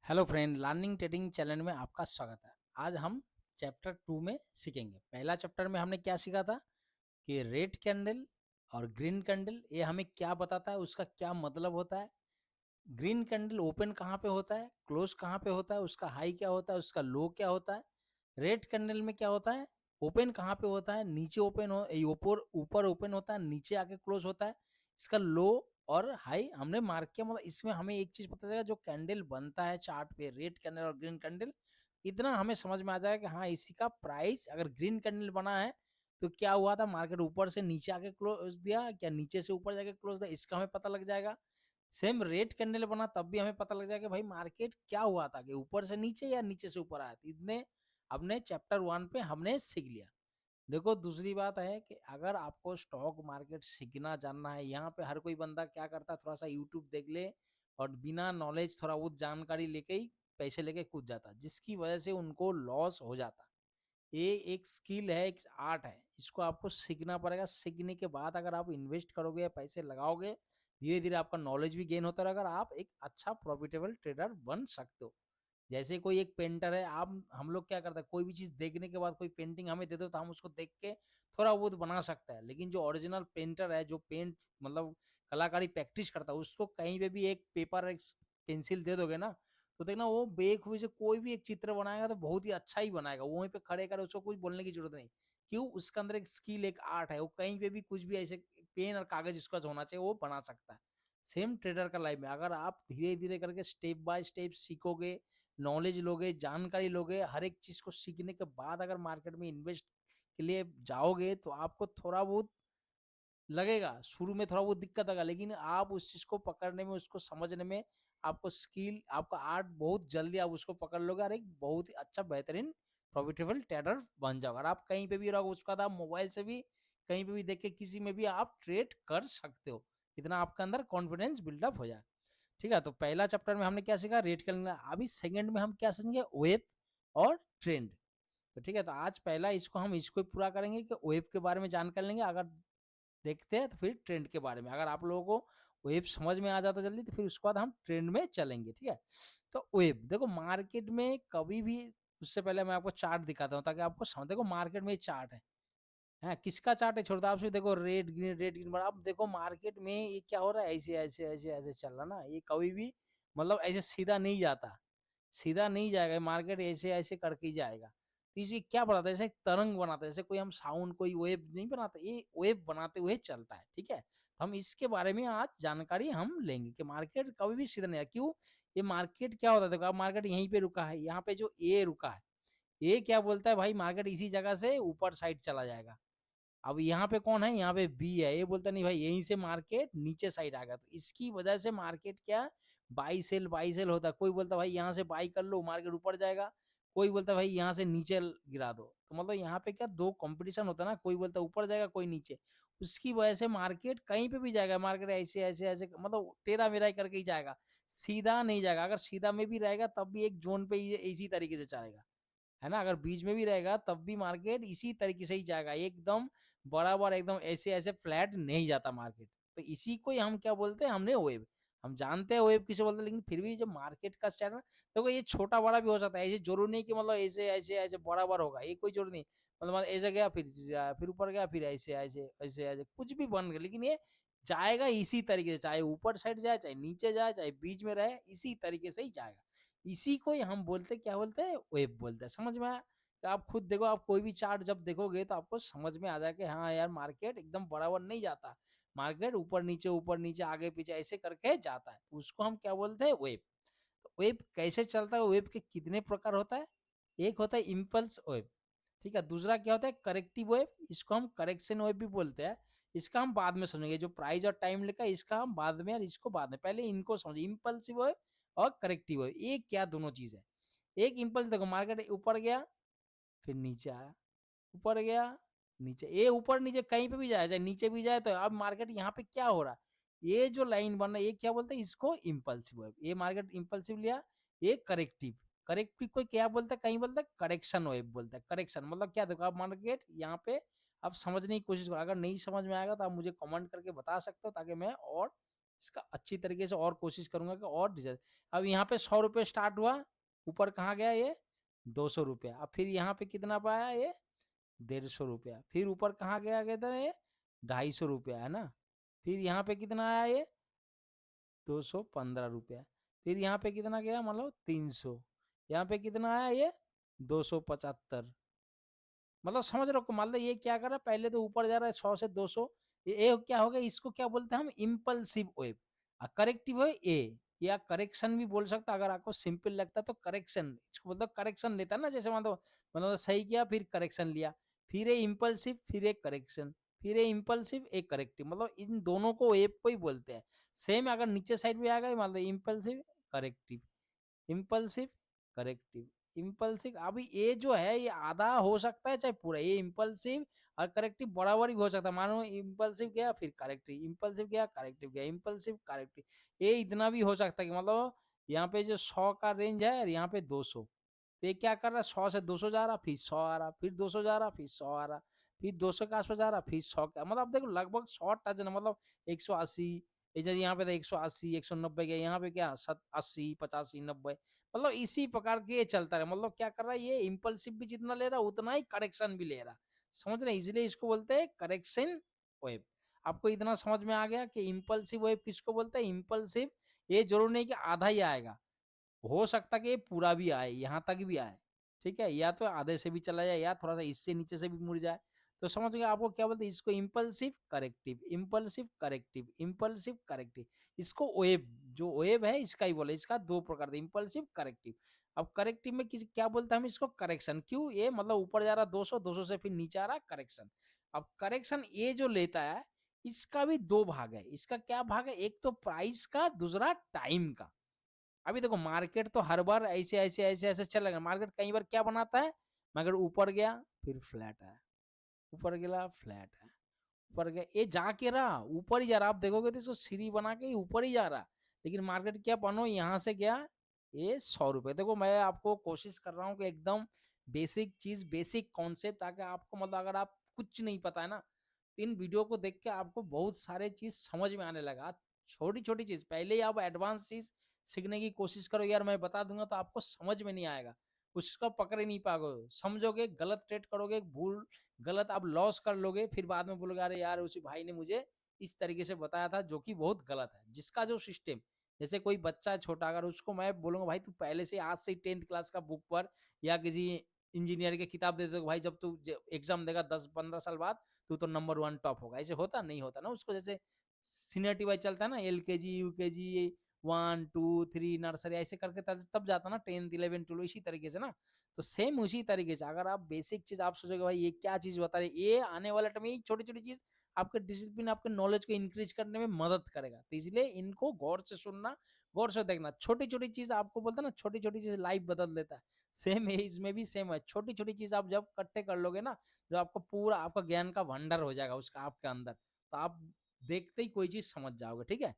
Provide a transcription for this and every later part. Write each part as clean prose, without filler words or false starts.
Hello friend, learning trading channel में आपका स्वागत है। आज हम चैप्टर 2 में सीखेंगे। पहला चैप्टर में हमने क्या सीखा था कि रेड कैंडल और ग्रीन कैंडल ये हमें क्या बताता है, उसका क्या मतलब होता है। ग्रीन कैंडल ओपन कहाँ पे होता है, क्लोज कहाँ पे होता है, उसका हाई क्या होता है, उसका लो क्या होता है। रेड कैंडल में क्या होता है, ओपन कहाँ पे होता है, नीचे ओपन हो, ऊपर ऊपर ओपन होता है, नीचे आके क्लोज होता है। इसका लो और हाई हमने मार्क किया, मतलब इसमें हमें एक चीज पता चलेगा, जो कैंडल बनता है चार्ट पे, रेड कैंडल और ग्रीन कैंडल, इतना हमें समझ में आ जाएगा कि हाँ, इसी का प्राइस अगर ग्रीन कैंडल बना है तो क्या हुआ था, मार्केट ऊपर से नीचे आके क्लोज दिया, क्या नीचे से ऊपर जाके क्लोज दिया, इसका हमें पता लग जाएगा। सेम रेड कैंडल बना तब भी हमें पता लग जाएगा कि भाई मार्केट क्या हुआ था, कि ऊपर से नीचे या नीचे से ऊपर आया था। इतने अपने चैप्टर 1 पे हमने सीख लिया। देखो, दूसरी बात है कि अगर आपको स्टॉक मार्केट सीखना जानना है, यहाँ पे हर कोई बंदा क्या करता है, थोड़ा सा यूट्यूब देख ले और बिना नॉलेज थोड़ा बहुत जानकारी लेके ही पैसे लेके कूद जाता, जिसकी वजह से उनको लॉस हो जाता। ये एक स्किल है, एक आर्ट है, इसको आपको सीखना पड़ेगा। सीखने के बाद अगर आप इन्वेस्ट करोगे या पैसे लगाओगे, धीरे धीरे आपका नॉलेज भी गेन होता रहेगा और आप एक अच्छा प्रॉफिटेबल ट्रेडर बन सकते हो। जैसे कोई एक पेंटर है, आप हम लोग क्या करते हैं, कोई भी चीज देखने के बाद कोई पेंटिंग हमें दे दो तो हम उसको देख के थोड़ा बहुत बना सकता है, लेकिन जो ओरिजिनल पेंटर है, जो पेंट मतलब कलाकारी प्रैक्टिस करता है, उसको कहीं पे भी एक पेपर एक पेंसिल दे दोगे ना, तो देखना वो बेखूबी से कोई भी एक चित्र बनाएगा तो बहुत ही अच्छा ही बनाएगा। वो वहीं पे खड़े करे, उसको कुछ बोलने की जरूरत नहीं। क्यों? उसके अंदर एक स्किल, एक आर्ट है, वो कहीं पे भी कुछ भी ऐसे पेन और कागज उसका जो होना चाहिए वो बना सकता है। सेम ट्रेडर का लाइफ में अगर आप धीरे धीरे करके स्टेप बाय स्टेप सीखोगे, नॉलेज लोगे, जानकारी लोगे, हर एक चीज को सीखने के बाद अगर मार्केट में इन्वेस्ट के लिए जाओगे तो आपको थोड़ा बहुत लगेगा, शुरू में थोड़ा बहुत दिक्कत आएगा, लेकिन आप उस चीज को पकड़ने में, उसको समझने में, आपको स्किल, आपका आर्ट बहुत जल्दी आप उसको पकड़ लोगे और एक बहुत ही अच्छा बेहतरीन प्रॉफिटेबल ट्रेडर बन जाओगे। और आप कहीं पे भी रहोगे, उसका आप मोबाइल से भी कहीं पे भी देख के किसी में भी आप ट्रेड कर सकते हो, इतना आपके अंदर कॉन्फिडेंस बिल्डअप हो जाए। ठीक है, तो पहला चैप्टर में हमने क्या सीखा, रेट करना। अभी सेकंड में हम क्या समझेंगे, वेब और ट्रेंड। तो ठीक है, तो आज पहला इसको ही पूरा करेंगे कि वेब के बारे में जानकारी लेंगे। अगर देखते हैं तो फिर ट्रेंड के बारे में, अगर आप लोगों को वेब समझ में आ जाता जल्दी, तो फिर उसके बाद हम ट्रेंड में चलेंगे। ठीक है, तो वेब देखो, मार्केट में कभी भी, उससे पहले मैं आपको चार्ट दिखाता हूँ ताकि आपको समझ। देखो, मार्केट में चार्ट है, किसका चार्ट है छोड़ता, आप सिर्फ देखो रेड ग्रीन, अब देखो मार्केट में ये क्या हो रहा है, ऐसे ऐसे ऐसे ऐसे चल रहा ना, ये कभी भी मतलब ऐसे सीधा नहीं जाता, सीधा नहीं जाएगा मार्केट, ऐसे ऐसे करके ही जाएगा। तो इसे क्या बनाता है, जैसे एक तरंग बनाता है, जैसे कोई हम साउंड, कोई वेव नहीं बनाते, ये वेव बनाते हुए चलता है। ठीक है, तो हम इसके बारे में आज जानकारी हम लेंगे कि मार्केट कभी भी सीधा नहीं है। क्यों? ये मार्केट क्या होता है, देखो अब मार्केट यहीं पे रुका है, यहाँ पे जो ए रुका है, ये क्या बोलता है, भाई मार्केट इसी जगह से ऊपर साइड चला जाएगा। अब यहाँ पे कौन है, यहाँ पे बी है, ये बोलता नहीं भाई यहीं से मार्केट नीचे साइड आ गया, तो इसकी वजह से मार्केट क्या, बाई सेल होता है। कोई बोलता भाई यहाँ से बाई कर लो, मार्केट ऊपर जाएगा, कोई बोलता भाई यहाँ से नीचे गिरा दो। तो मतलब यहाँ पे क्या, दो कंपटीशन होता है ना, कोई बोलता ऊपर जाएगा, कोई नीचे। उसकी वजह से मार्केट कहीं पे भी जाएगा, मार्केट ऐसे ऐसे ऐसे मतलब टेढ़ा मेढ़ा करके ही जाएगा, सीधा नहीं जाएगा। अगर सीधा में भी रहेगा तब भी एक जोन पे इसी तरीके से चलेगा, है ना। अगर बीच में भी रहेगा तब भी मार्केट इसी तरीके से ही जाएगा, एकदम बराबर, एकदम ऐसे ऐसे फ्लैट नहीं जाता मार्केट। तो इसी को ही हम क्या बोलते हैं, हमने वेव, हम जानते हैं वेव किसे बोलते हैं, लेकिन फिर भी जो मार्केट का स्टैंड, देखो ये छोटा बड़ा भी हो सकता है, ऐसे जरूर नहीं कि मतलब ऐसे ऐसे ऐसे बराबर होगा, ये कोई जरूर नहीं। मतलब ऐसे गया फिर ऊपर गया, फिर ऐसे ऐसे ऐसे ऐसे कुछ भी बन गया, लेकिन ये जाएगा इसी तरीके से, चाहे ऊपर साइड जाए, चाहे नीचे जाए, चाहे बीच में रहे, इसी तरीके से ही जाएगा। इसी को ही हम बोलते, क्या बोलते हैं, वेब बोलते हैं। समझ में आया? तो आप खुद देखो, आप कोई भी चार्ट जब देखोगे तो आपको समझ में आ जाए कि हाँ यार, मार्केट एकदम बराबर नहीं जाता, मार्केट ऊपर नीचे आगे पीछे ऐसे करके जाता है, तो उसको हम क्या बोलते हैं, वेब। तो वेब कैसे चलता है, वेब के कितने प्रकार होता है, एक होता है इम्पल्स वेब, ठीक है, दूसरा क्या होता है, करेक्टिव वेब, इसको हम करेक्शन वेब भी बोलते हैं। इसका हम बाद में समझेंगे, जो प्राइस और टाइम लिखा है इसका हम बाद में, और इसको बाद में, पहले इनको समझे, इम्पल्सिव वेब और करेक्टिव वेब, ये क्या दोनों चीज है। एक इम्पल्स, देखो मार्केट ऊपर गया, फिर नीचे आया, ऊपर गया, नीचे, ये ऊपर नीचे कहीं पे भी जाए, चाहे नीचे भी जाए, तो अब मार्केट यहाँ पे क्या हो रहा है, ये जो लाइन बन रहा है, ये क्या बोलते हैं, इसको इम्पल्सिव वेब। ये मार्केट इम्पल्सिव लिया, ये करेक्टिव, करेक्टिव को क्या बोलते हैं, कहीं बोलते हैं करेक्शन वेब बोलते हैं। करेक्शन मतलब क्या, देखो आप मार्केट यहाँ पे आप समझने की कोशिश करो, अगर नहीं समझ में आएगा तो आप मुझे कमेंट करके बता सकते हो, ताकि मैं और इसका अच्छी तरीके से और कोशिश करूंगा कि और डिजाइन। अब यहाँ पे 100 रुपये स्टार्ट हुआ, ऊपर कहाँ गया ये 200 रुपया, अब फिर यहाँ पे कितना पाया ये 150 रुपया, फिर ऊपर कहाँ गया कहते हैं ये 250 रुपया है ना, फिर यहाँ पे कितना आया ये 215 रुपया, फिर यहाँ पे कितना गया मतलब 300, यहाँ पे कितना आया ये 275, मतलब समझ रहे हो, मतलब ये क्या कर रहा है, पहले तो ऊपर जा रहा है 100 से 200, ये क्या हो गया, इसको क्या बोलते हैं हम इम्पल्सिव वेव। करेक्टिव है ए, या करेक्शन भी बोल सकता, अगर आपको सिंपल लगता है तो करेक्शन, इसको मतलब करेक्शन लेता है ना, जैसे मतलब सही किया फिर करेक्शन लिया, फिर ए इम्पल्सिव फिर एक करेक्शन, फिर ए इम्पल्सिव एक करेक्टिव, मतलब इन दोनों को वेव को ही बोलते हैं। सेम अगर नीचे साइड में आ गए मतलब impulsive corrective, impulsive corrective, impulsive. अभी ये जो है ये आधा हो सकता है चाहे पूरा, ये इम्पल्सिव और करेक्टिव बराबर ही हो सकता है, मानो इम्पल्सिव गया फिर करेक्टिव, इम्पल्सिव गया करेक्टिव गया, इम्पल्सिव करेक्टिव, ये इतना भी हो सकता है कि मतलब यहाँ पे जो 100 का रेंज है और यहाँ पे 200, तो ये क्या कर रहा है 100 से 200 जा रहा, फिर 100 आ रहा, फिर 200 जा रहा, फिर 100 आ रहा, फिर 200 के आसपास जा रहा, फिर 100 का, मतलब देखो लगभग 100 टच ना, मतलब 180, जैसे यहाँ पे था 180 190 गया, यहाँ पे क्या 80 85 90, मतलब इसी प्रकार के ये चलता है, मतलब क्या कर रहा है ये इम्पल्सिव भी जितना ले रहा है उतना ही करेक्शन भी ले रहा, समझ रहे हैं, इसलिए इसको बोलते हैं करेक्शन वेव। आपको इतना समझ में आ गया कि इम्पल्सिव वेव किसको बोलते हैं, इम्पल्सिव, ये जरूर नहीं कि आधा ही आएगा, हो सकता कि ये पूरा भी आए, यहाँ तक भी आए, ठीक है, या तो आधे से भी चला जाए या थोड़ा सा इससे नीचे से भी मुड़ जाए, तो समझ गए आपको क्या बोलते हैं, इसको impulsive corrective, impulsive corrective, impulsive corrective, इसको वेव, जो वेव है इसका ही बोले, इसका दो प्रकार, इम्पल्सिव करेक्टिव। अब करेक्टिव में किसी क्या बोलते हैं हम इसको, करेक्शन, क्यों ये मतलब ऊपर जा रहा 200 200 से फिर नीचे आ रहा करेक्शन। अब करेक्शन ये जो लेता है इसका भी दो भाग है, इसका क्या भाग है, एक तो प्राइस का, दूसरा टाइम का। अभी देखो मार्केट तो हर बार ऐसे ऐसे ऐसे ऐसे चलेगा, मार्केट कई बार क्या बनाता है, मगर ऊपर गया फिर फ्लैट है, ऊपर गया फ्लैट है, ऊपर गया, ये जाके रहा ऊपर ही जा रहा, आप देखोगे तो इसको सीढ़ी बना के ऊपर ही जा रहा, लेकिन मार्केट क्या बनो यहाँ से गया ये 100 रुपए। देखो मैं आपको कोशिश कर रहा हूँ कि एकदम बेसिक चीज, बेसिक कॉन्सेप्ट, ताकि आपको मतलब अगर आप कुछ नहीं पता है ना, तो इन वीडियो को देख के आपको बहुत सारे चीज समझ में आने लगा, छोटी छोटी चीज, पहले ही आप एडवांस चीज सीखने की कोशिश करो, यार मैं बता दूंगा तो आपको समझ में नहीं आएगा, उसका पकड़ ही नहीं पाओगे, समझोगे गलत ट्रेड करोगे, भूल गलत आप लॉस कर लोगे, फिर बाद में बोलोगे अरे यार उसी भाई ने मुझे इस तरीके से बताया था, जो कि बहुत गलत है, जिसका जो सिस्टम, जैसे कोई बच्चा है छोटा, अगर उसको मैं बोलूंगा भाई तू पहले से आज से 10th क्लास का बुक पर या किसी इंजीनियर की किताब दे दो भाई, जब तू एग्जाम देगा 10 15 साल बाद तू तो नंबर 1 टॉप होगा, ऐसे होता नहीं होता ना, उसको जैसे सीनियरिटी वाइज चलता है ना, LKG UKG 1 2 3 नर्सरी ऐसे करके तब जाता ना 10th 11 12, इसी तरीके से ना, तो सेम उसी तरीके से अगर आप बेसिक चीज आप सोचोगे भाई ये क्या चीज बता रहे, ये आने वाले टाइम में छोटी छोटी चीज आपके डिसिप्लिन, आपके नॉलेज को इंक्रीज करने में मदद करेगा, तो इसलिए इनको गौर से सुनना, गौर से देखना, छोटी छोटी चीज आपको बोलता ना, छोटी छोटी चीज लाइफ बदल देता है, सेम है इसमें भी सेम है, छोटी छोटी चीज आप जब इकट्ठे कर लोगे ना, जो आपको पूरा आपका ज्ञान का भंडार हो जाएगा उसका आपके अंदर, तो आप देखते ही कोई चीज समझ जाओगे, ठीक है।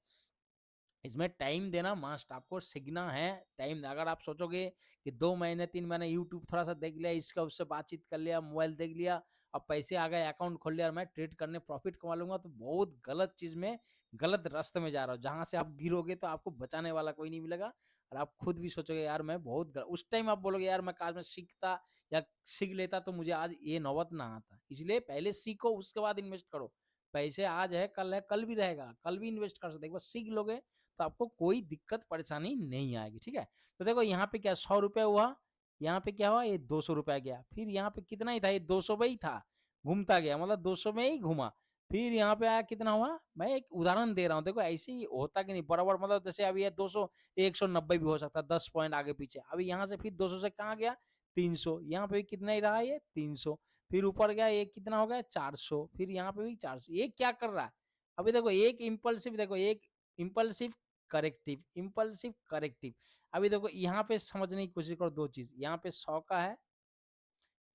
इसमें टाइम देना मस्ट, आपको सीखना है, टाइम, अगर आप सोचोगे कि 2 महीने 3 महीने यूट्यूब थोड़ा सा देख लिया, इसका उससे बातचीत कर लिया, मोबाइल देख लिया, अब पैसे आ गए अकाउंट खोल लिया और मैं ट्रेड करने प्रॉफिट कमा लूंगा, तो बहुत गलत चीज में, गलत रास्ते में जा रहा हूँ, जहां से आप गिरोगे तो आपको बचाने वाला कोई नहीं मिलेगा, और आप खुद भी सोचोगे यार मैं बहुत उस टाइम आप बोलोगे यार मैं काश में सीखता या सीख लेता तो मुझे आज ये नौबत ना आता, इसलिए पहले सीखो उसके बाद इन्वेस्ट करो, पैसे आज है कल भी रहेगा, कल भी इन्वेस्ट कर सकते, एक बार सीख लोगे तो आपको कोई दिक्कत परेशानी नहीं आएगी, ठीक है। तो देखो यहाँ पे क्या 100 रुपया हुआ, यहाँ पे क्या हुआ ये 200 रुपया गया, फिर यहाँ पे कितना ही था, ये 200 में ही था, घूमता गया, मतलब 200 में ही घूमा, फिर यहाँ पे आया कितना हुआ, मैं एक उदाहरण दे रहा हूँ, देखो ऐसे ही होता कि नहीं बराबर, मतलब जैसे अभी ये 200 190 भी हो सकता है, 10 पॉइंट आगे पीछे, अभी यहाँ से फिर 200 से कहाँ गया 300, यहाँ पे भी कितना ही रहा ये 300, फिर ऊपर गया ये कितना हो गया 400, फिर यहाँ पे भी 400, ये क्या कर रहा है, अभी देखो एक इम्पल्सिव, देखो एक इम्पल्सिव करेक्टिव, इम्पल्सिव करेक्टिव, अभी देखो यहाँ पे समझने की कोशिश करो दो चीज, यहाँ पे 100 का है,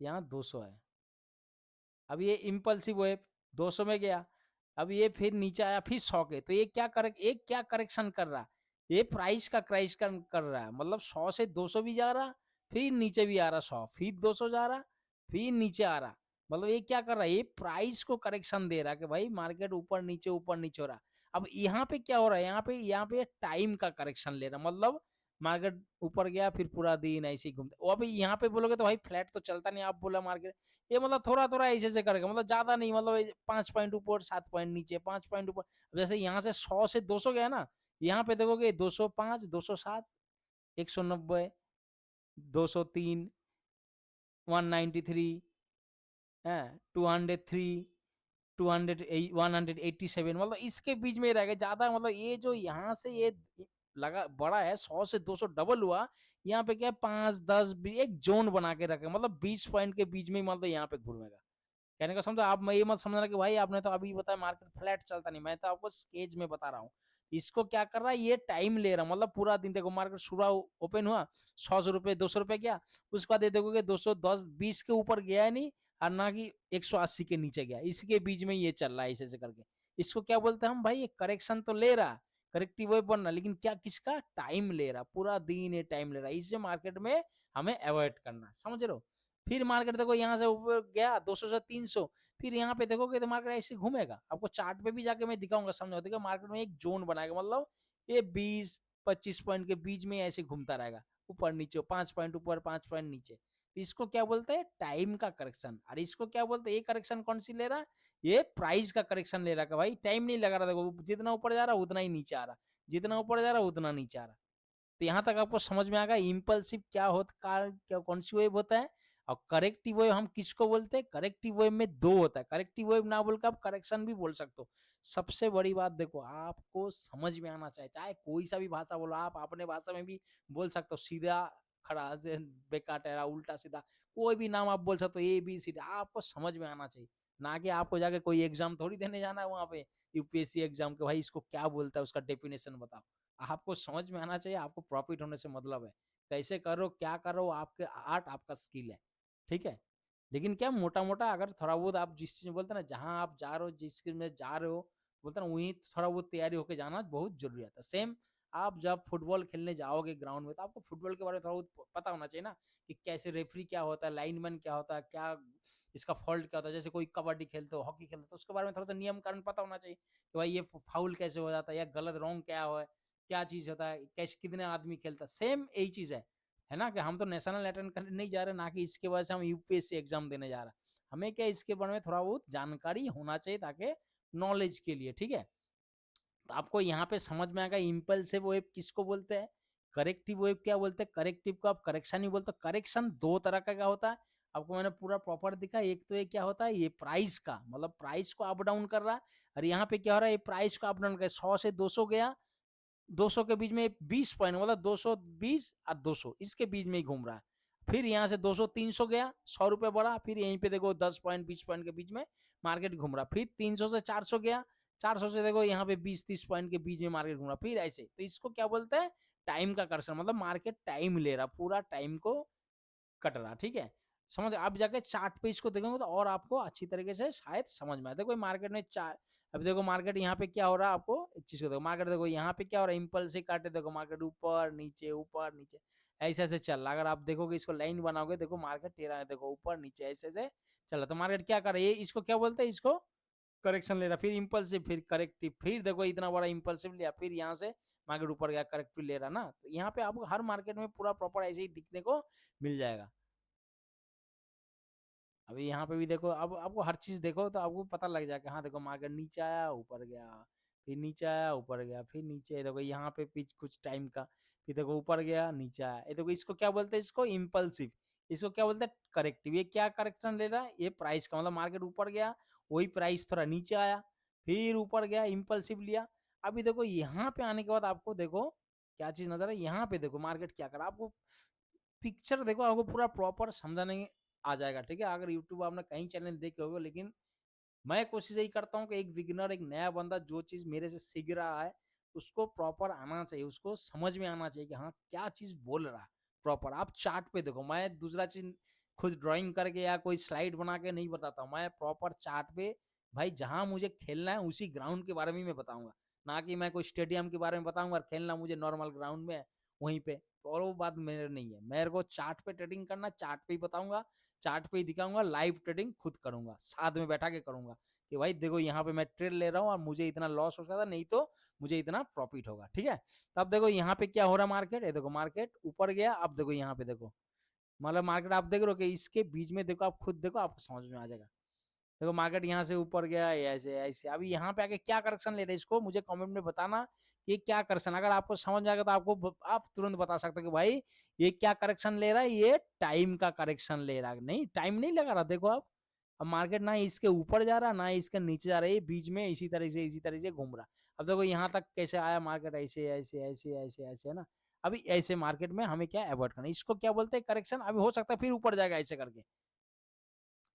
यहाँ 200 है, अब ये इम्पल्सिव वेव 200 में गया, अब ये फिर नीचे आया फिर 100 के, तो ये क्या एक क्या करेक्शन कर रहा है, ये प्राइस का करेक्शन कर रहा है, मतलब 100 से 200 भी जा रहा, फिर नीचे भी आ रहा 100, फिर 200 जा रहा, फिर नीचे आ रहा, मतलब ये क्या कर रहा है, ये प्राइस को करेक्शन दे रहा है कि भाई मार्केट ऊपर नीचे हो रहा। अब यहाँ पे क्या हो रहा है, यहाँ पे टाइम का करेक्शन ले रहा, मतलब मार्केट ऊपर गया फिर पूरा दिन ऐसे ही घूमते, वो अभी यहाँ पे बोलोगे तो भाई फ्लैट तो चलता नहीं, आप बोला मार्केट ये मतलब थोड़ा थोड़ा ऐसे ऐसे करेगा, मतलब ज्यादा नहीं, मतलब 5 पॉइंट ऊपर 7 पॉइंट नीचे, 5 पॉइंट ऊपर। जैसे यहाँ से 100 से 200 गया ना, यहाँ पे देखोगे 205, 207, 190, 203, 193 है, 203, 187, मतलब इसके बीच में रहेगा ज्यादा, मतलब ये जो यहाँ से ये लगा बड़ा है, 100 से 200 डबल हुआ, यहाँ पे क्या है 5, 10, एक जोन बना के रखे, मतलब 20 पॉइंट के बीच में, मतलब यहाँ पे घूमेगा। कहने का समझो आप, मैं ये मत समझना कि भाई आपने तो अभी बताया मार्केट फ्लैट चलता नहीं, मैं तो आपको स्केज में बता रहा हूँ। इसको क्या कर रहा है, ये टाइम ले रहा, मतलब पूरा दिन देखो मार्केट शुरू ओपन हुआ 100 रुपए 200 रुपए गया, उसके बाद ये देखोगे 210 20 के ऊपर गया है नहीं, और ना कि 180 के नीचे गया, इसके बीच में ये चल रहा है ऐसे करके। इसको क्या बोलते हैं हम भाई, ये करेक्शन तो ले रहा, करेक्टिव वेव बन रहा, लेकिन क्या किसका टाइम ले रहा, पूरा दिन ये टाइम ले रहा है, इससे मार्केट में हमें अवॉइड करना, समझ रहे हो। फिर मार्केट देखो यहाँ से ऊपर गया 200 से 300, फिर यहाँ पे देखोगे तो मार्केट ऐसे घूमेगा, आपको चार्ट पे भी जाके मैं दिखाऊंगा, समझो देखो मार्केट में एक जोन बनाएगा, मतलब ये 20 25 पॉइंट के बीच में ऐसे घूमता रहेगा, ऊपर नीचे 5 पॉइंट ऊपर 5 पॉइंट नीचे। तो इसको क्या बोलते हैं, टाइम का करेक्शन। और इसको क्या बोलते हैं, ये करेक्शन कौन सी ले रहा, ये प्राइस का करेक्शन ले रहा है, भाई टाइम नहीं लगा रहा, देखो जितना ऊपर जा रहा उतना ही नीचे आ रहा, जितना ऊपर जा रहा उतना नीचे आ रहा। तो यहाँ तक आपको समझ में आ गया इम्पल्सिव क्या होता, क्या कौन सी वेव होता है। और करेक्टिव वेव हम किसको बोलते हैं, करेक्टिव वेव में दो होता है, करेक्टिव वेव ना बोलकर आप करेक्शन भी बोल सकते हो। सबसे बड़ी बात देखो, आपको समझ में आना चाहिए, चाहे कोई सा भी भाषा बोलो, आप अपने भाषा में भी बोल सकते हो, सीधा खड़ा से बेकार टेढ़ा उल्टा सीधा, कोई भी नाम आप बोल सकते हो, ए बी सी डी, आपको समझ में आना चाहिए। ना कि आपको जाके कोई एग्जाम थोड़ी देने जाना है वहां पे, यूपीएससी एग्जाम के, भाई इसको क्या बोलता है उसका डेफिनेशन बताओ। आपको समझ में आना चाहिए, आपको प्रॉफिट होने से मतलब है, कैसे करो क्या करो, आपके आर्ट आपका स्किल है, ठीक है। लेकिन क्या मोटा मोटा अगर थोड़ा बहुत आप जिस चीज में बोलते ना, जहां आप जा रहे हो जिस चीज में जा रहे हो, बोलते ना वहीं थोड़ा बहुत तैयारी होकर जाना बहुत जरूरी है। सेम आप जब फुटबॉल खेलने जाओगे ग्राउंड में, तो आपको फुटबॉल के बारे में थोड़ा बहुत पता होना चाहिए ना, कि कैसे रेफरी क्या होता है, लाइनमैन क्या होता है, क्या इसका फॉल्ट क्या होता है। जैसे कोई कबड्डी खेलते हो, हॉकी खेलते हो, तो उसके बारे में थोड़ा सा नियम कानून पता होना चाहिए, कि भाई ये फाउल कैसे हो जाता है, या गलत रॉन्ग क्या है, क्या चीज होता है, कैसे कितने आदमी खेलता है, सेम यही चीज है ना, कि हम तो नेशनल अटेंड करने नहीं जा रहे, ना कि इसके वजह से हम यूपीएससी एग्जाम देने जा रहे हैं। हमें क्या इसके बारे में थोड़ा बहुत जानकारी होना चाहिए, ताकि नॉलेज के लिए, ठीक है। तो आपको यहाँ पे समझ में आएगा इम्पल्सिव वेव किसको बोलते हैं, करेक्टिव वेव क्या बोलते हैं, करेक्टिव को आप करेक्शन ही बोलते हैं। करेक्शन दो तरह का क्या होता है, आपको मैंने पूरा प्रॉपर दिखा, एक तो ये क्या होता है, ये प्राइस का, मतलब प्राइस को अप डाउन कर रहा है, और यहाँ पे क्या हो रहा है, ये प्राइस को अप डाउन कर 100 से 200 गया, 200 के बीच में 20 पॉइंट, मतलब 220 और 200 इसके बीच में ही घूम रहा है। फिर यहाँ से 200 300 गया, 100 रुपए बढ़ा, फिर यहीं पे देखो 10 पॉइंट 20 पॉइंट के बीच में मार्केट घूम रहा, फिर 300 से 400 गया, 400 से देखो यहाँ पे 20 30 पॉइंट के बीच में मार्केट घूम रहा, फिर ऐसे। तो इसको क्या बोलते हैं, टाइम का कर्षण, मतलब मार्केट टाइम ले रहा, पूरा टाइम को कट रहा, ठीक है। समझ आप जाके चार्ट पे इसको देखोगे तो और आपको अच्छी तरीके से शायद समझ में आए। देखो मार्केट में चार, अभी देखो मार्केट यहाँ पे क्या हो रहा है, आपको एक चीज को देखो, मार्केट देखो यहाँ पे क्या हो रहा है, इम्पल्स से काटे, देखो मार्केट ऊपर नीचे ऐसे ऐसे चल रहा है। अगर आप देखोगे इसको लाइन बनाओगे, देखो मार्केट टेढ़ा है, देखो ऊपर नीचे ऐसे ऐसे चल रहा। तो मार्केट क्या कर रहा है, इसको क्या बोलते हैं, इसको करेक्शन ले रहा, फिर इम्पल्सिव, फिर करेक्टिव, फिर देखो इतना बड़ा इम्पल्सिव लिया, फिर यहाँ से मार्केट ऊपर गया, करेक्टिव ले रहा ना। तो यहाँ पे आपको हर मार्केट में पूरा प्रॉपर ऐसे ही दिखने को मिल जाएगा। अभी यहाँ पे भी देखो, अब आपको हर चीज देखो तो आपको पता लग जाएगा, हाँ देखो मार्केट नीचे आया ऊपर गया, फिर नीचे आया ऊपर गया, फिर नीचे देखो यहाँ पे पिच कुछ टाइम का, फिर देखो ऊपर गया नीचे आया, ये देखो इसको क्या बोलते हैं, इसको इम्पल्सिव, इसको क्या बोलते हैं करेक्टिव। ये क्या करेक्शन ले रहा है, ये प्राइस का, मतलब मार्केट ऊपर गया, वही प्राइस थोड़ा नीचे आया, फिर ऊपर गया, इम्पल्सिव लिया। अभी देखो यहाँ पे आने के बाद आपको देखो क्या चीज नजर है, यहाँ पे देखो मार्केट क्या करा, आपको पिक्चर देखो, आपको पूरा प्रॉपर समझाने आ जाएगा, ठीक है। अगर यूट्यूब आपने कहीं चैनल देखे होगे, लेकिन मैं कोशिश यही करता हूँ कि एक बिगिनर, एक नया बंदा जो चीज मेरे से सीख रहा है, उसको प्रॉपर आना चाहिए, उसको समझ में आना चाहिए कि हाँ क्या चीज बोल रहा है प्रॉपर। आप चार्ट पे देखो, मैं दूसरा चीज खुद ड्राइंग करके या कोई स्लाइड बना के नहीं बताता हूँ, मैं प्रॉपर चार्ट पे, भाई जहां मुझे खेलना है उसी ग्राउंड के बारे में मैं बताऊंगा, ना कि मैं कोई स्टेडियम के बारे में बताऊंगा और खेलना मुझे नॉर्मल ग्राउंड में है, वहीं पे। तो और वो बात मेरे नहीं है, मेरे को चार्ट पे ट्रेडिंग करना, चार्ट पे ही बताऊंगा, चार्ट पे ही दिखाऊंगा, लाइव ट्रेडिंग खुद करूंगा, साथ में बैठा के करूंगा कि भाई देखो यहाँ पे मैं ट्रेड ले रहा हूँ और मुझे इतना लॉस हो सकता था, नहीं तो मुझे इतना प्रॉफिट होगा। ठीक है, तब देखो यहाँ पे क्या हो रहा है, मार्केट है, देखो मार्केट ऊपर गया, अब देखो यहाँ पे देखो, मतलब मार्केट आप देख रहे हो कि इसके बीच में देखो, आप खुद देखो, आपको समझ में आ जाएगा। देखो मार्केट यहाँ से ऊपर गया, ऐसे ऐसे, अभी यहाँ पे आके क्या करेक्शन ले रहे हैं, इसको मुझे कमेंट में बताना कि क्या करेक्शन, अगर आपको समझ में आएगा तो आपको आप तुरंत बता सकते हो कि भाई ये क्या करेक्शन ले रहा है, ये टाइम का करेक्शन ले रहा है। नहीं, टाइम नहीं लगा रहा, देखो आप, अब मार्केट ना इसके ऊपर जा रहा, ना इसके नीचे जा रहा है, बीच में इसी तरह से घूम रहा। अब देखो यहाँ तक कैसे आया मार्केट, ऐसे ऐसे ऐसे ऐसे ऐसे, है ना। अभी ऐसे मार्केट में हमें क्या अवॉइड करना है, इसको क्या बोलते हैं, करेक्शन। अभी हो सकता है फिर ऊपर जाएगा ऐसे करके,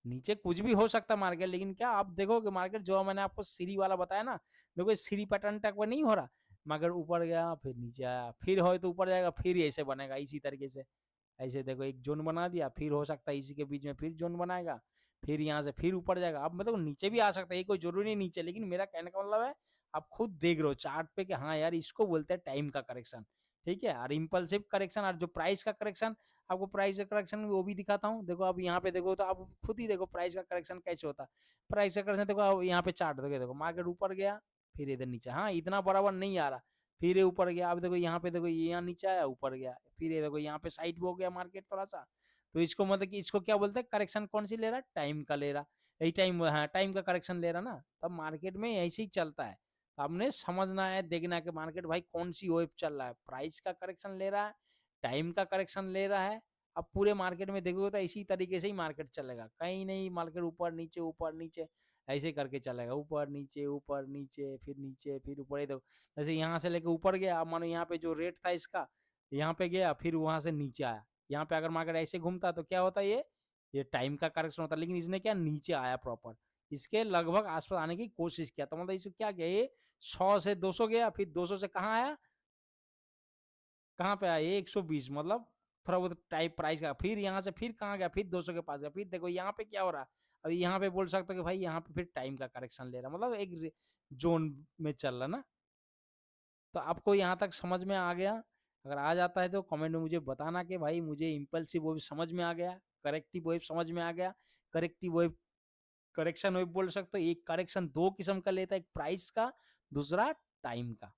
नीचे कुछ भी हो सकता है मार्केट, लेकिन क्या आप देखोगे मार्केट, जो मैंने आपको सीरी वाला बताया ना, देखो सीरी पैटर्न तक नहीं हो रहा, मार्केट ऊपर गया फिर नीचे आया, फिर हो तो ऊपर जाएगा, फिर ऐसे बनेगा इसी तरीके से। ऐसे देखो एक जोन बना दिया, फिर हो सकता है इसी के बीच में फिर जोन बनाएगा, फिर यहाँ से फिर ऊपर जाएगा। अब मतलब नीचे भी आ सकता है, ये कोई जरूरी नहीं नीचे, लेकिन मेरा कहने का मतलब है आप खुद देख रहे हो चार्ट पे कि हाँ यार इसको बोलते हैं टाइम का करेक्शन। ठीक है, और इम्पल्सिव करेक्शन और जो प्राइस का करेक्शन, आपको प्राइस का करेक्शन वो भी दिखाता हूँ। देखो अब यहाँ पे देखो तो आप खुद ही देखो प्राइस का करेक्शन कैसे होता है। प्राइस का करेक्शन देखो, अब यहाँ पे चार्ट देखो, देखो मार्केट ऊपर गया, फिर इधर नीचे, हाँ इतना बराबर नहीं आ रहा, फिर ये ऊपर गया। अब देखो यहाँ पे देखो, ये यहाँ नीचे आया, ऊपर गया, फिर ये देखो यहाँ पे साइड हो गया मार्केट थोड़ा सा। तो इसको मतलब कि इसको क्या बोलते हैं, करेक्शन कौन सी ले रहा है, टाइम का ले रहा। यही टाइम, हाँ टाइम का करेक्शन ले रहा ना, तब मार्केट में ऐसे ही चलता है। तो आपने समझना है, देखना है कि मार्केट भाई कौन सी वेव चल रहा है, प्राइस का करेक्शन ले रहा है, टाइम का करेक्शन ले रहा है। अब पूरे मार्केट में देखोगे तो इसी तरीके से ही मार्केट चलेगा, कहीं नहीं मार्केट ऊपर नीचे ऐसे करके चलेगा, ऊपर नीचे फिर नीचे फिर ऊपर। ये देखो जैसे यहाँ से लेके ऊपर गया, अब मानो यहाँ पे जो रेट था इसका, यहाँ पे गया, फिर वहां से नीचे आया। यहाँ पे अगर मार्केट ऐसे घूमता तो क्या होता, ये टाइम का करेक्शन होता, लेकिन इसने क्या नीचे आया प्रॉपर, इसके लगभग आसपास आने की कोशिश किया, तो मतलब इसको क्या किया, ये 100 से 200 गया, फिर 200 से कहाँ आया, कहाँ पे आया, 120, मतलब थोड़ा बहुत टाइप प्राइस का, फिर यहाँ से फिर कहाँ गया, फिर 200 के पास गया, फिर देखो यहाँ पे क्या हो रहा है। अभी यहाँ पे बोल सकते हो कि भाई यहाँ पे फिर टाइम का करेक्शन ले रहा, मतलब एक जोन में चल रहा ना। तो आपको यहाँ तक समझ में आ गया, अगर आ जाता है तो कमेंट में मुझे बताना कि भाई मुझे इम्पल्सिव वेव समझ में आ गया, करेक्टिव वेव समझ में आ गया। करेक्टिव वेव, करेक्शन वेव बोल सकते हो, एक करेक्शन दो किस्म का लेता है, एक प्राइस का, दूसरा टाइम का।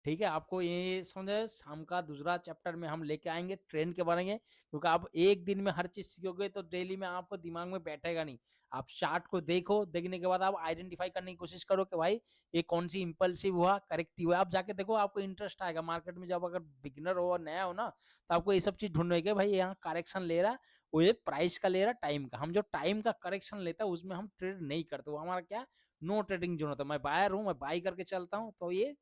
ठीक है, आपको ये समझ, शाम का दूसरा चैप्टर में हम लेके आएंगे ट्रेंड के बारे में, क्योंकि आप एक दिन में हर चीज सीखोगे तो डेली में आपको दिमाग में बैठेगा नहीं। आप चार्ट को देखो, देखने के बाद आप आइडेंटिफाई करने की कोशिश करो कि भाई ये कौन सी इंपल्सिव हुआ, करेक्टिव हुआ, आप जाके देखो, आपको इंटरेस्ट आएगा मार्केट में। जब अगर बिगिनर हो और नया हो ना, तो आपको ये सब चीज ढूंढने के, भाई यहाँ करेक्शन ले रहा है, वो ये प्राइस का ले रहा, टाइम का। हम जो टाइम का करेक्शन लेता है उसमें हम ट्रेड नहीं करते, वो हमारा क्या, नो ट्रेडिंग जोन होता है। मैं बायर हूँ, मैं बाई करके चलता हूँ, तो ये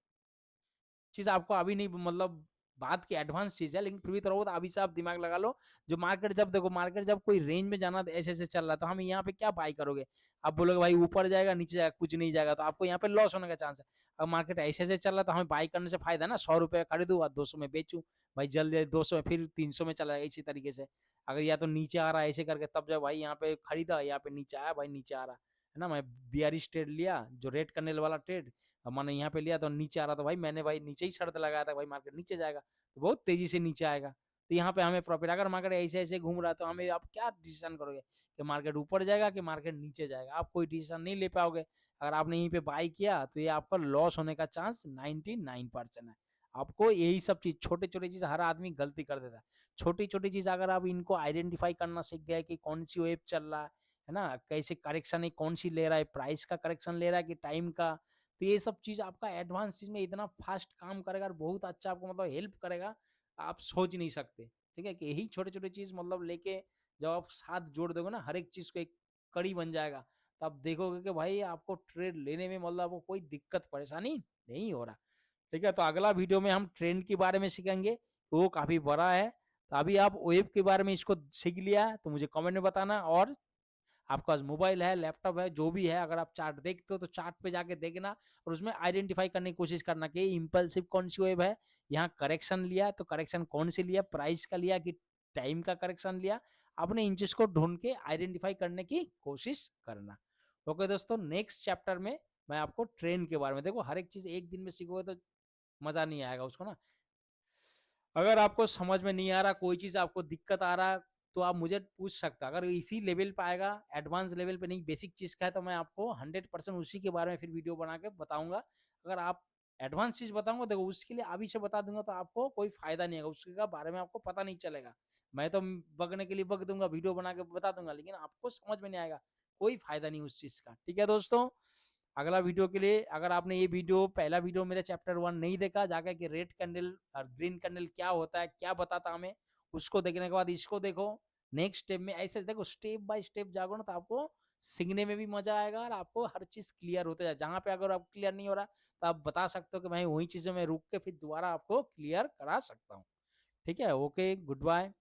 चीज आपको अभी नहीं, मतलब बात की एडवांस चीज है, लेकिन फिर भी थोड़ा बहुत अभी से आप दिमाग लगा लो। जो मार्केट जब देखो, मार्केट जब कोई रेंज में जाना ऐसे ऐसे चल रहा है, तो हम यहाँ पे क्या बाई करोगे, आप बोलोगे भाई ऊपर जाएगा नीचे जाएगा कुछ नहीं जाएगा, तो आपको यहाँ पे लॉस होने का चांस है। अब मार्केट ऐसे ऐसे चल रहा है तो हमें बाई करने से फायदा है ना, 100 रुपए खरीदू और 200 में बेचू, भाई जल्दी 200 में फिर 300 में चला जाएगा इसी तरीके से। अगर या तो नीचे आ रहा है ऐसे करके, तब जब भाई यहाँ पे खरीदा, यहाँ पे नीचे आया, भाई नीचे आ रहा है ना, मैं बियरिश ट्रेड लिया, जो रेट करने वाला ट्रेड, अब मैंने यहाँ पे लिया तो नीचे आ रहा था, भाई मैंने भाई नीचे ही शर्त लगाया था, भाई मार्केट नीचे जाएगा तो बहुत तेजी से नीचे आएगा, तो यहाँ पे हमें प्रॉफिट। अगर मार्केट ऐसे ऐसे घूम रहा है तो हमें, आप क्या डिसीजन करोगे कि मार्केट ऊपर जाएगा कि मार्केट नीचे जाएगा, आप कोई डिसीजन नहीं ले पाओगे। अगर आपने यहीं पे बाई किया तो ये आपका लॉस होने का चांस 99% है। आपको यही सब चीज, छोटे छोटे चीज हर आदमी गलती कर देता है, छोटी छोटी चीज अगर आप इनको आइडेंटिफाई करना सीख गए कि कौन सी वेब चल रहा है ना, कैसे करेक्शन है, कौन सी ले रहा है, प्राइस का करेक्शन ले रहा है कि टाइम का, तो ये सब चीज आपका एडवांस चीज में इतना फास्ट काम करेगा और बहुत अच्छा आपको मतलब हेल्प करेगा, आप सोच नहीं सकते। ठीक है, कि यही छोटे छोटे चीज मतलब लेके जब आप साथ जोड़ दोगे ना, हर एक चीज को एक कड़ी बन जाएगा, तो आप देखोगे कि भाई आपको ट्रेड लेने में मतलब आपको कोई दिक्कत परेशानी नहीं हो रहा। ठीक है, तो अगला वीडियो में हम ट्रेंड के बारे में सीखेंगे, वो काफी बड़ा है। तो अभी आप वेब के बारे में इसको सीख लिया तो मुझे कमेंट में बताना, और आपके पास मोबाइल है, लैपटॉप है, जो भी है, अगर आप चार्ट देखते हो तो चार्ट पे जाके देखना और उसमें आइडेंटिफाई करने की कोशिश करना कि इंपल्सिव कौन सी वेब है, यहाँ करेक्शन लिया तो करेक्शन कौन सी लिया, प्राइस का लिया कि टाइम का करेक्शन लिया। अपने इंचेस को ढूंढ के आइडेंटिफाई करने की कोशिश करना। ओके दोस्तों, नेक्स्ट चैप्टर में मैं आपको ट्रेंड के बारे में, देखो हर एक चीज एक दिन में सीखोगे तो मजा नहीं आएगा उसको ना, अगर आपको समझ में नहीं आ रहा, कोई चीज़ आपको दिक्कत आ रहा, तो आप मुझे पूछ सकते हो। अगर इसी लेवल पे आएगा, एडवांस लेवल पे नहीं, बेसिक चीज़ का है, तो मैं आपको 100% उसी के बारे में फिर वीडियो बना के बताऊँगा। अगर आप एडवांस चीज़ बताऊँगा, देखो उसके लिए अभी से बता दूँगा तो आपको कोई फ़ायदा नहीं होगा, उसके बारे में आपको पता नहीं चलेगा। मैं तो बकने के लिए बक दूँगा, वीडियो बना के बता दूँगा, लेकिन आपको समझ में नहीं आएगा, कोई फ़ायदा नहीं उस चीज़ का। ठीक है दोस्तों? अगला वीडियो के लिए, अगर आपने ये वीडियो, पहला वीडियो मेरा चैप्टर 1 नहीं देखा, जाकर के रेड कैंडल और ग्रीन कैंडल क्या होता है, क्या बताता हमें, उसको देखने के बाद इसको देखो। नेक्स्ट स्टेप में ऐसे देखो, स्टेप बाय स्टेप जाओगे ना, तो आपको सीखने में भी मजा आएगा और आपको हर चीज क्लियर होते जाए। जहां पे अगर आप क्लियर नहीं हो रहा, तो आप बता सकते हो कि मैं वही चीजें में रुक के फिर दोबारा आपको क्लियर करा सकता हूँ। ठीक है, ओके, गुड बाय।